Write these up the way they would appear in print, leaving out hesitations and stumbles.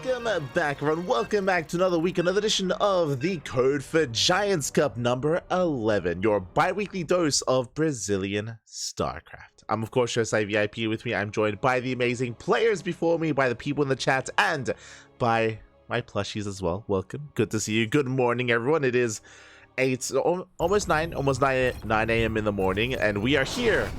Welcome back, everyone. Welcome back to another week, another edition of the Code for Giants Cup number 11, your bi-weekly dose of Brazilian StarCraft. I'm, of course, your site VIP. With me, I'm joined by the amazing players before me, by the people in the chat, and by my plushies as well. Welcome. Good to see you. Good morning, everyone. It is almost 9 a.m. in the morning, and we are here,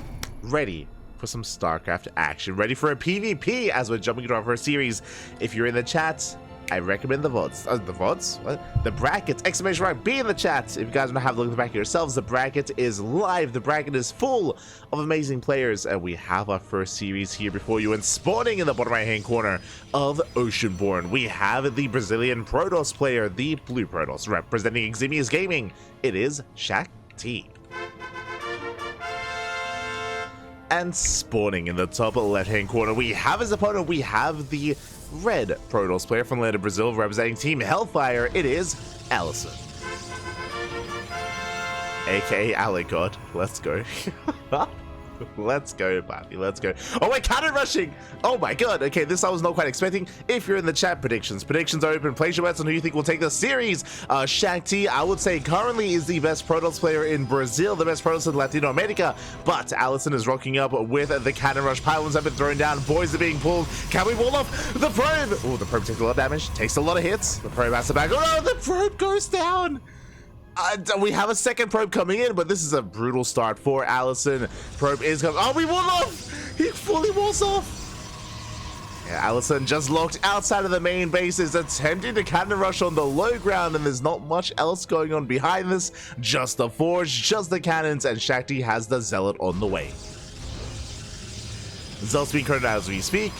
ready for some StarCraft action, ready for a PvP as we're jumping into our first series. If you're in the chat, I recommend the VODs. The VODs? What? The brackets! Exclamation mark! Be in the chat! If you guys want to have a look at the back of yourselves, the bracket is live. The bracket is full of amazing players, and we have our first series here before you. And spawning in the bottom right-hand corner of Oceanborn, we have the Brazilian Protoss player, the Blue Protoss, representing Eximius Gaming. It is Shakti. And spawning in the top left-hand corner, we have his opponent. We have the red Protoss player from land of Brazil, representing Team Hellfire. It is AlisoN, aka AliGod. Let's go. Let's go, Bobby. Let's go. Oh, we're cannon rushing. Oh my god. Okay, this I was not quite expecting. If you're in the chat, predictions are open. Place your bets on who you think will take the series. Shakti, I would say, currently is the best Protoss player in Brazil, the best Protoss in Latino America. But AlisoN is rocking up with the cannon rush. Pylons have been thrown down. Boys are being pulled. Can we wall off the probe? Oh, the probe takes a lot of damage. Takes a lot of hits. The probe has to back. Oh no, the probe goes down. We have a second probe coming in, but this is a brutal start for AlisoN. Probe is coming. Oh, we wall off! He fully walls off! Yeah, AlisoN just locked outside of the main base, is attempting to cannon rush on the low ground, and there's not much else going on behind this. Just the forge, just the cannons, and Shakti has the Zealot on the way. Zealot's being current as we speak.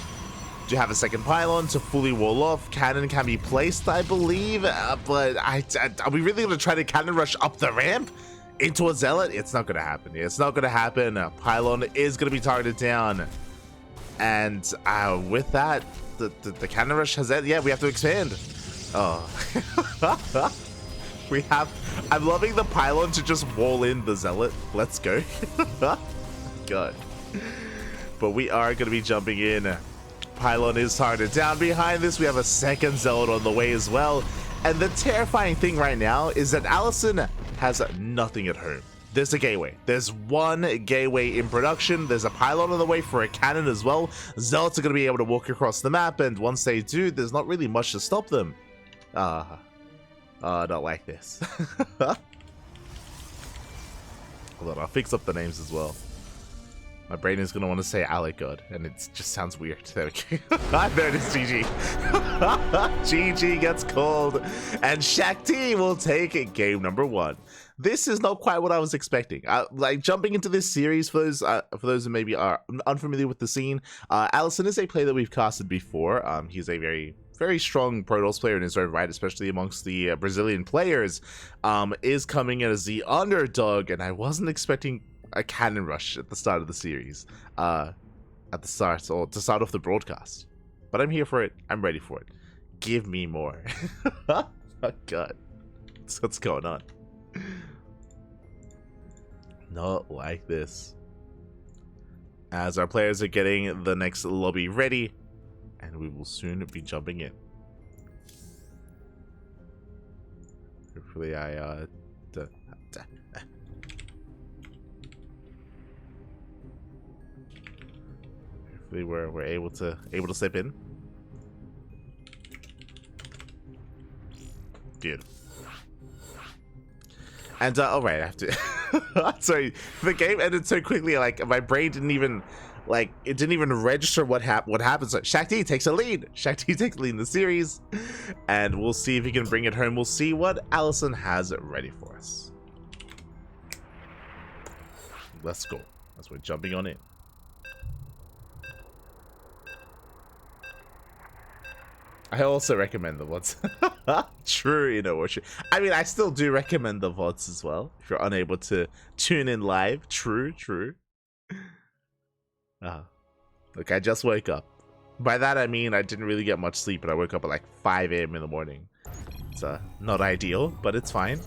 Do you have a second pylon to fully wall off? Cannon can be placed, I believe, but are we really going to try to cannon rush up the ramp into a Zealot? It's not going to happen. It's not going to happen. Pylon is going to be targeted down, and with that, the cannon rush has ended. Yeah, we have to expand. Oh, I'm loving the pylon to just wall in the Zealot. Let's go. God, but we are going to be jumping in. Pylon is targeted down. Behind this, we have a second Zealot on the way as well. And the terrifying thing right now is that AlisoN has nothing at home. There's a gateway. There's one gateway in production. There's a pylon on the way for a cannon as well. Zealots are going to be able to walk across the map, and once they do, there's not really much to stop them. Not like this. Hold on, I'll fix up the names as well. My brain is going to want to say AliGod, and it just sounds weird. There we go. There it is, GG. GG gets called, and Shakti will take game number 1. This is not quite what I was expecting. Like, jumping into this series, for those who maybe are unfamiliar with the scene, AlisoN is a player that we've casted before. He's a very strong Protoss player in his own right, especially amongst the Brazilian players. Is coming in as the underdog, and I wasn't expecting a cannon rush at the start of the series, to start off the broadcast, but I'm here for it. I'm ready for it. Give me more. Oh god, what's going on? Not like this. As our players are getting the next lobby ready, and we will soon be jumping in. Hopefully we're able to slip in. Beautiful. And all right, I have to. Sorry, the game ended so quickly. Like, my brain didn't even register what happened. So Shakti takes a lead. Shakti takes a lead in the series, and we'll see if he can bring it home. We'll see what AlisoN has ready for us. Let's go. As we're jumping on in. I also recommend the VODs. True, you know what? I mean, I still do recommend the VODs as well. If you're unable to tune in live, true. Look, I just woke up. By that I mean I didn't really get much sleep, and I woke up at like 5 a.m. in the morning. It's not ideal, but it's fine.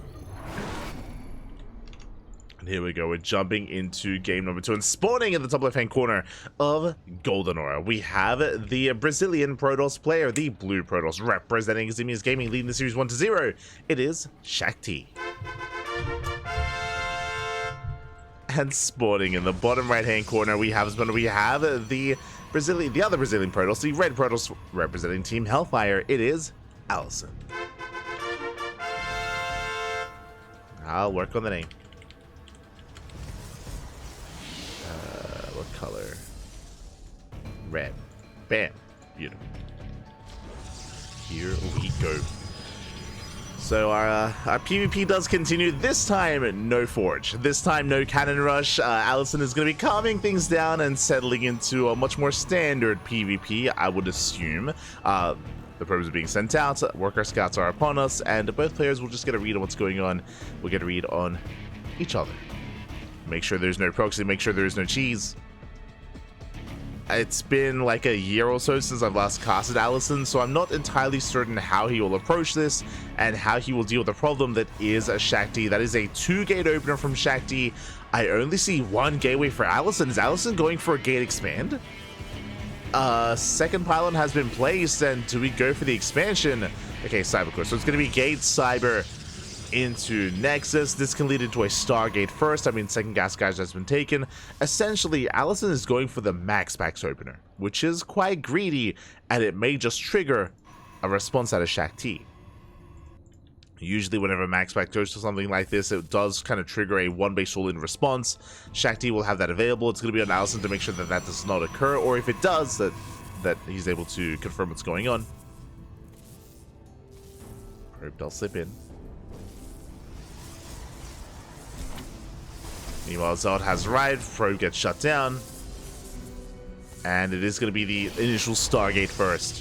Here we go, we're jumping into game number 2 and spawning in the top left-hand corner of Golden Aura. We have the Brazilian Protoss player, the blue Protoss, representing Zimius Gaming, leading the series 1-0. It is Shakti. And spawning in the bottom right-hand corner, we have the other Brazilian Protoss, the red Protoss representing Team Hellfire. It is AlisoN. I'll work on the name. What color? Red. Bam. Beautiful. Here we go. So our PvP does continue. This time, no Forge. This time, no Cannon Rush. AlisoN is going to be calming things down and settling into a much more standard PvP, I would assume. The probes are being sent out, worker scouts are upon us, and both players will just get a read on what's going on. We'll get a read on each other. Make sure there's no proxy, make sure there's no cheese. It's been like a year or so since I've last casted AlisoN, so I'm not entirely certain how he will approach this and how he will deal with the problem that is a Shakti. That is a 2-gate opener from Shakti. I only see 1 gateway for AlisoN. Is AlisoN going for a gate expand? Second pylon has been placed, and do we go for the expansion? Okay, Cybercore. So it's going to be gate cyber into Nexus. This can lead into a Stargate first. I mean, second gas gauge has been taken. Essentially, AlisoN is going for the max packs opener, which is quite greedy, and it may just trigger a response out of Shakti. Usually whenever max pack goes to something like this, it does kind of trigger a 1-base all-in response. Shakti will have that available. It's going to be on AlisoN to make sure that that does not occur, or if it does, that he's able to confirm what's going on. Probe does slip in. Meanwhile, Zod has arrived, probe gets shut down, and it is going to be the initial Stargate first.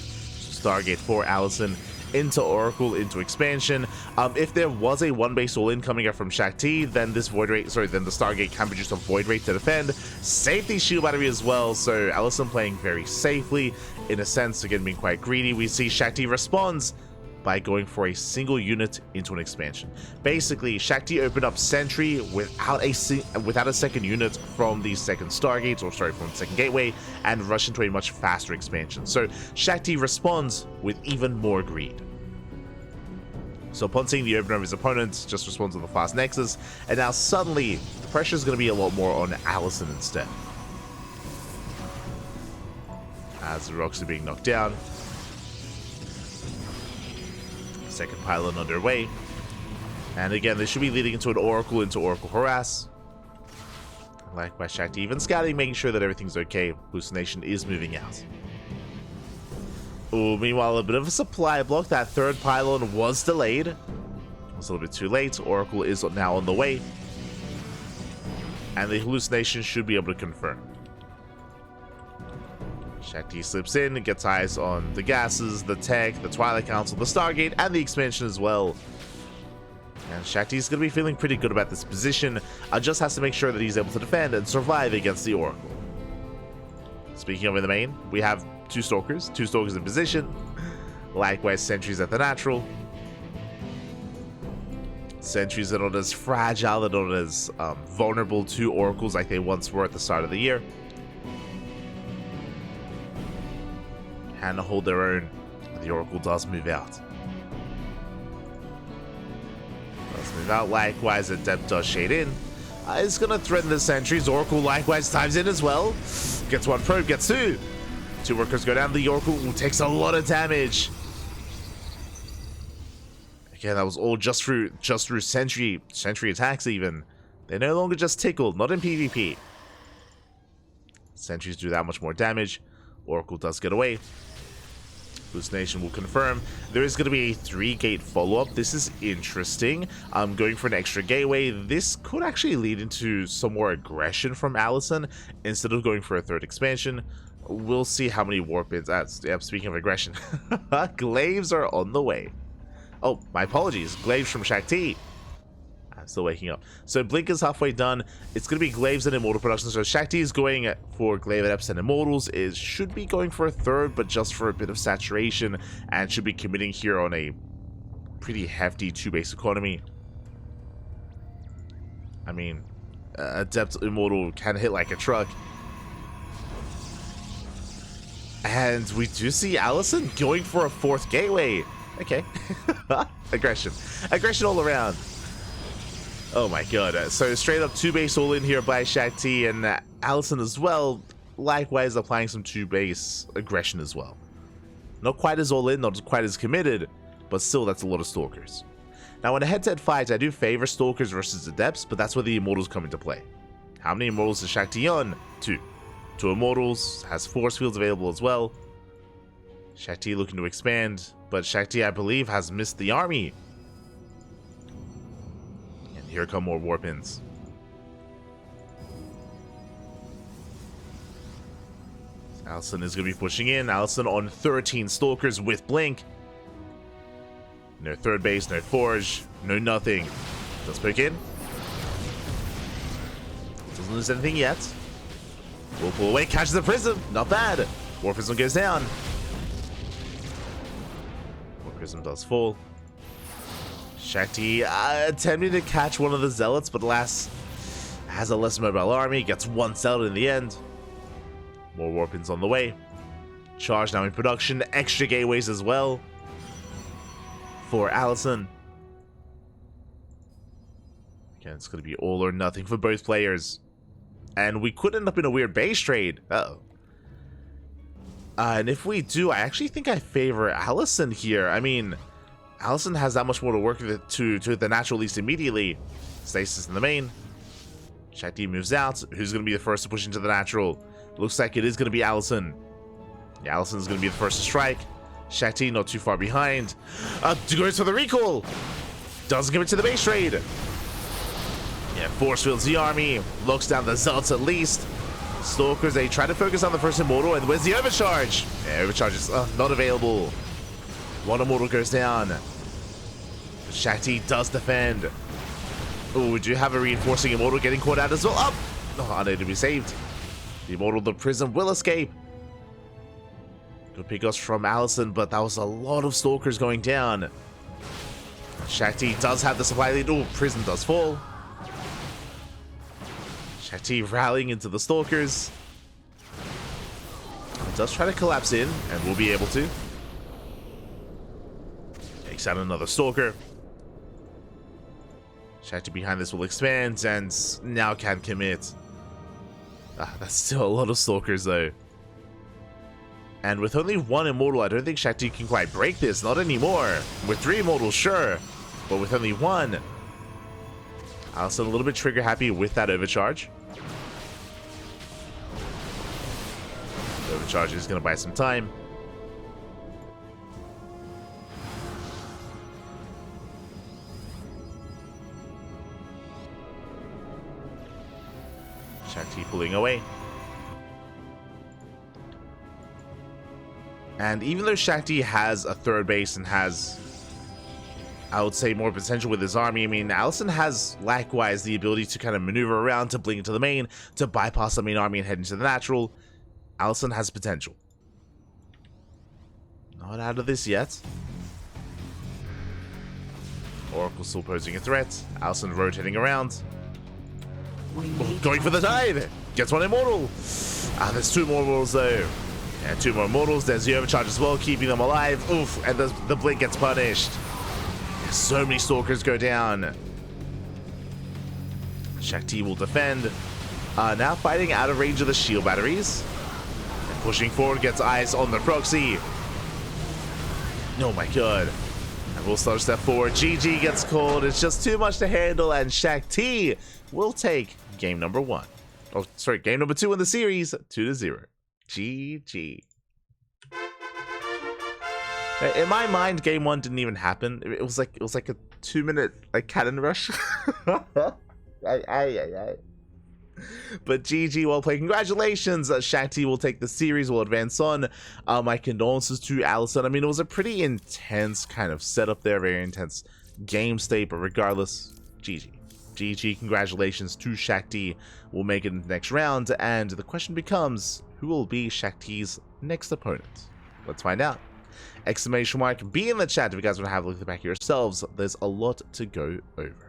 Stargate for AlisoN into Oracle, into expansion. If there was a 1-base all-in coming up from Shakti, then this then the Stargate can produce a Void Rate to defend. Safety shield battery as well, so AlisoN playing very safely, in a sense, again being quite greedy. We see Shakti responds by going for a single unit into an expansion. Basically, Shakti opened up Sentry without a second unit from the second Stargate, from the second gateway, and rush into a much faster expansion. So Shakti responds with even more greed. So upon seeing the opener of his opponent, just responds with a fast Nexus, and now suddenly the pressure is going to be a lot more on AlisoN instead. As the rocks are being knocked down. Second pylon underway, and again this should be leading into an Oracle harass. Likewise, Shakti even scouting, making sure that everything's okay. Hallucination is moving out. Ooh, meanwhile, a bit of a supply block. That third pylon was delayed. It was a little bit too late. Oracle is now on the way, and the hallucination should be able to confirm. Shakti slips in and gets eyes on the gases, the tech, the Twilight Council, the Stargate, and the expansion as well. And Shakti's going to be feeling pretty good about this position. Just has to make sure that he's able to defend and survive against the Oracle. Speaking of in the main, we have two Stalkers in position. Likewise, Sentries at the natural. Sentries are not as fragile, they're not as vulnerable to Oracles like they once were at the start of the year. And hold their own. The Oracle does move out. Likewise, Adept does shade in. It's going to threaten the Sentries. Oracle likewise times in as well. Gets 1 probe, gets 2. 2 workers go down. The Oracle takes a lot of damage. Again, that was all just through Sentry attacks even. They're no longer just tickled, not in PvP. Sentries do that much more damage. Oracle does get away. Hallucination will confirm. There is going to be a 3-gate follow-up. This is interesting. I'm going for an extra gateway. This could actually lead into some more aggression from AlisoN instead of going for a 3rd expansion. We'll see how many warp bids. Speaking of aggression, glaives are on the way. Oh, my apologies. Glaives from Shakti. I'm still waking up. So Blink is halfway done. It's going to be Glaives and Immortal production. So Shakti is going for Glaive Adepts and Immortals. It should be going for a 3rd, but just for a bit of saturation, and should be committing here on a pretty hefty 2-base economy. I mean, Adept Immortal can hit like a truck. And we do see AlisoN going for a 4th gateway. Okay. Aggression. Aggression all around. Oh my god. So straight up 2-base all in here by Shakti, and AlisoN as well, likewise applying some 2-base aggression as well. Not quite as all in, not quite as committed, but still that's a lot of Stalkers. Now in a head-to-head fight, I do favor Stalkers versus Adepts, but that's where the Immortals come into play. How many Immortals is Shakti on? 2. 2 Immortals, has Force Fields available as well. Shakti looking to expand, but Shakti, I believe, has missed the army. And here come more Warpins. AlisoN is going to be pushing in. AlisoN on 13 Stalkers with Blink. No 3rd base, no Forge, no nothing. Does poke in. Doesn't lose anything yet. Will pull away, catches the Prism. Not bad. War Prism goes down. War Prism does fall. Shakti attempting to catch one of the Zealots, but alas, has a less mobile army. Gets 1 Zealot in the end. More Warpins on the way. Charge now in production. Extra gateways as well for AlisoN. Again, it's going to be all or nothing for both players. And we could end up in a weird base trade. Uh-oh. And if we do, I actually think I favor AlisoN here. I mean, AlisoN has that much more to work with to the natural, at least immediately. Stasis in the main. Shakti moves out. Who's going to be the first to push into the natural? Looks like it is going to be AlisoN. Yeah, AlisoN is going to be the first to strike. Shakti not too far behind. Goes for the recall. Doesn't give it to the base trade. Yeah, Force Fields the army. Looks down the Zealots at least. Stalkers, they try to focus on the first Immortal. And where's the Overcharge? Yeah, Overcharge is not available. 1 Immortal goes down. Shakti does defend. Oh, we do have a reinforcing Immortal getting caught out as well. Up! Unable to be saved. The Immortal, the Prism will escape. Good pickups from AlisoN, but that was a lot of Stalkers going down. Shakti does have the supply lead. Oh, Prism does fall. Shakti rallying into the Stalkers. It does try to collapse in, and will be able to. Takes out another Stalker. Shakti behind this will expand, and now can commit. That's still a lot of Stalkers, though. And with only 1 Immortal, I don't think Shakti can quite break this. Not anymore. With 3 Immortals, sure. But with only 1. AlisoN a little bit trigger happy with that Overcharge. The Overcharge is going to buy some time. Shakti pulling away. And even though Shakti has a 3rd base and has, I would say, more potential with his army, I mean, AlisoN has likewise the ability to kind of maneuver around, to blink into the main, to bypass the main army and head into the natural. AlisoN has potential. Not out of this yet. Oracle still posing a threat. AlisoN rotating around. Going for the dive. Gets 1 Immortal. There's 2 more Immortals though. And 2 more Immortals. There's the Overcharge as well, keeping them alive. Oof, and the blink gets punished. So many Stalkers go down. Shakti will defend. Now fighting out of range of the shield batteries. And pushing forward, gets eyes on the proxy. Oh my god. And we'll start a step forward. GG gets called. It's just too much to handle, and Shakti will take game number 1. Oh, sorry, game number 2 in the series, 2-0. GG. In my mind, game 1 didn't even happen. It was like a 2-minute like cannon rush. But GG, well played. Congratulations. Shakti will take the series, will advance on. My condolences to AlisoN. I mean, it was a pretty intense kind of setup there, very intense game state, but regardless, GG. GG, congratulations to Shakti. We'll make it in the next round, and the question becomes, who will be Shakti's next opponent? Let's find out. Exclamation mark, be in the chat if you guys want to have a look at the back yourselves. There's a lot to go over.